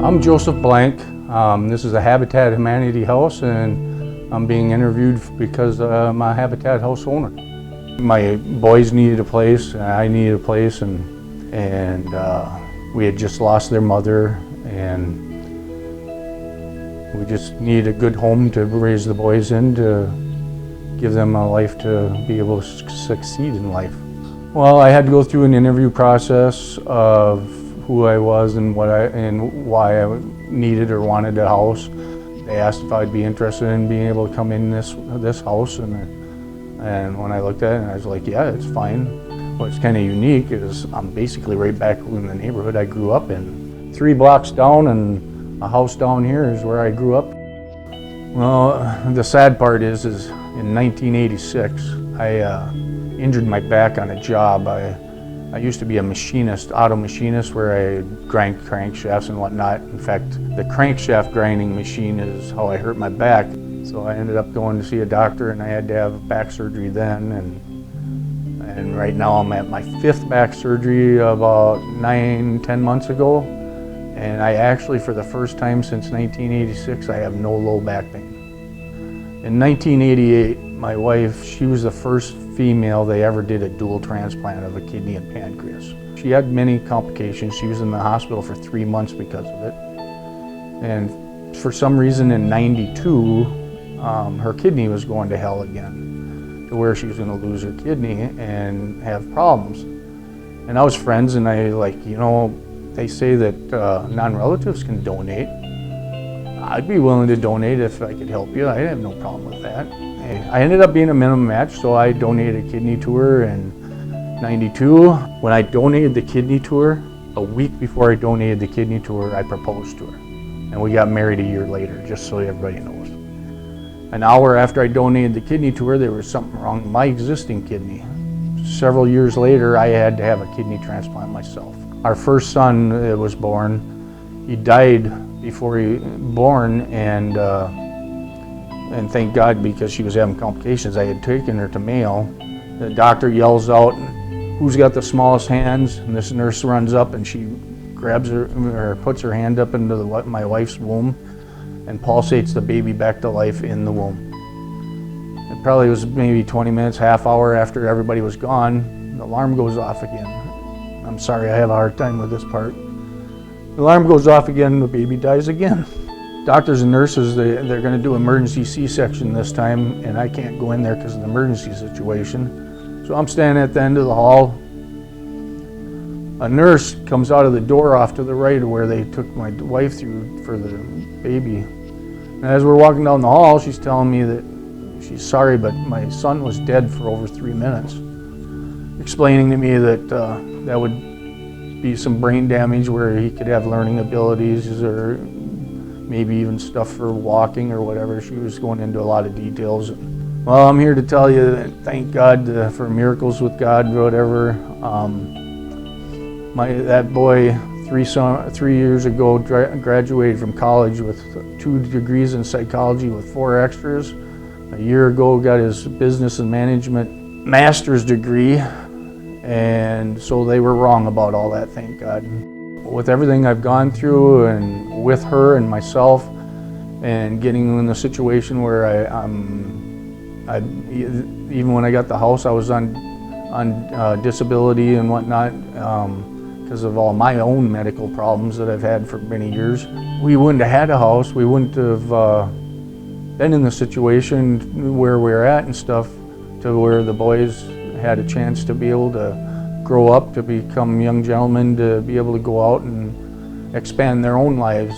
I'm Joseph Blank. This is a Habitat Humanity house, and I'm being interviewed because I'm a Habitat house owner. My boys needed a place, and I needed a place, and we had just lost their mother, and we just needed a good home to raise the boys in, to give them a life to be able to succeed in life. Well, I had to go through an interview process of who I was and why I needed or wanted a house. They asked if I'd be interested in being able to come in this house, and when I looked at it, I was like, yeah, it's fine. What's kind of unique is I'm basically right back in the neighborhood I grew up in. 3 blocks down and a house down here is where I grew up. Well, the sad part is in 1986, I injured my back on a job. I used to be a machinist, auto machinist, where I grind crankshafts and whatnot. In fact, the crankshaft grinding machine is how I hurt my back. So I ended up going to see a doctor, and I had to have back surgery then. And right now I'm at my 5th back surgery about 9-10 months ago. And I actually, for the first time since 1986, I have no low back pain. In 1988, my wife, she was the first female they ever did a dual transplant of a kidney and pancreas. She had many complications. She was in the hospital for 3 months because of it. And for some reason in '92, her kidney was going to hell again, to where she was going to lose her kidney and have problems. And I was friends, and they say that non-relatives can donate. I'd be willing to donate if I could help you. I have no problem with that. I ended up being a minimum match, so I donated a kidney to her in '92. When I donated the kidney to her, a week before I donated the kidney to her, I proposed to her. And we got married a year later, just so everybody knows. An hour after I donated the kidney to her, there was something wrong with my existing kidney. Several years later, I had to have a kidney transplant myself. Our first son was born. He died before he was born, and thank God, because she was having complications, I had taken her to Mayo. The doctor yells out, "Who's got the smallest hands?" And this nurse runs up and she grabs her, or puts her hand up into my wife's womb and pulsates the baby back to life in the womb. It probably was maybe 20 minutes, half hour after everybody was gone, the alarm goes off again. I'm sorry, I have a hard time with this part. The alarm goes off again, the baby dies again. Doctors and nurses, they're going to do emergency C-section this time, and I can't go in there because of the emergency situation. So I'm standing at the end of the hall. A nurse comes out of the door off to the right of where they took my wife through for the baby. And as we're walking down the hall, she's telling me that she's sorry, but my son was dead for over 3 minutes. Explaining to me that that would be some brain damage where he could have learning abilities, or maybe even stuff for walking or whatever. She was going into a lot of details. Well, I'm here to tell you that thank God for miracles with God, whatever. That boy 3 years ago graduated from college with 2 degrees in psychology with 4 extras. A year ago got his business and management master's degree, and so they were wrong about all that, thank God. With everything I've gone through, and with her and myself, and getting in the situation where even when I got the house, I was on disability and whatnot because of all my own medical problems that I've had for many years. We wouldn't have had a house. We wouldn't have been in the situation where we're at and stuff, to where the boys had a chance to be able to grow up, to become young gentlemen, to be able to go out and expand their own lives.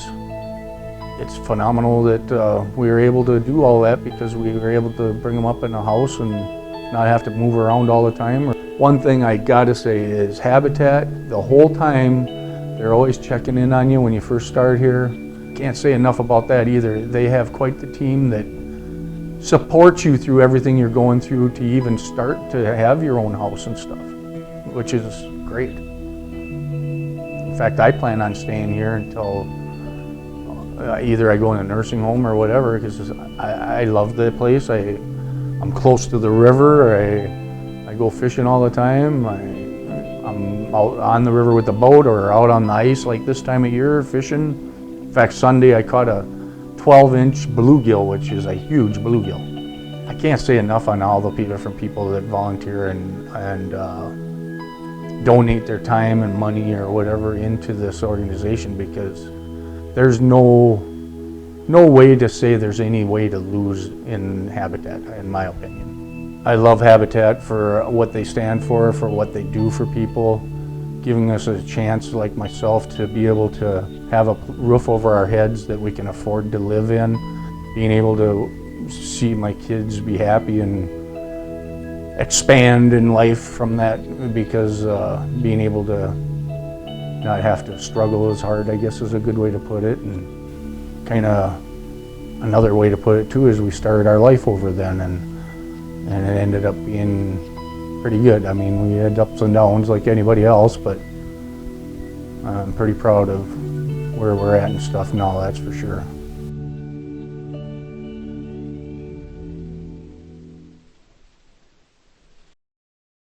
It's phenomenal that we were able to do all that, because we were able to bring them up in a house and not have to move around all the time. One thing I gotta say is Habitat, the whole time, they're always checking in on you when you first start here. Can't say enough about that either. They have quite the team that supports you through everything you're going through to even start to have your own house and stuff, which is great. In fact, I plan on staying here until either I go in a nursing home or whatever, because I love the place. I'm close to the river. I go fishing all the time. I'm out on the river with the boat, or out on the ice like this time of year fishing. In fact, Sunday I caught a 12-inch bluegill, which is a huge bluegill. I can't say enough on all the different people that volunteer and donate their time and money or whatever into this organization, because there's no way to say there's any way to lose in Habitat, in my opinion. I love Habitat for what they stand for what they do for people, giving us a chance like myself to be able to have a roof over our heads that we can afford to live in, being able to see my kids be happy and expand in life from that, because being able to not have to struggle as hard, I guess is a good way to put it. And kind of another way to put it too is we started our life over then, and it ended up being pretty good. I mean, we had ups and downs like anybody else, but I'm pretty proud of where we're at and stuff now, that's for sure.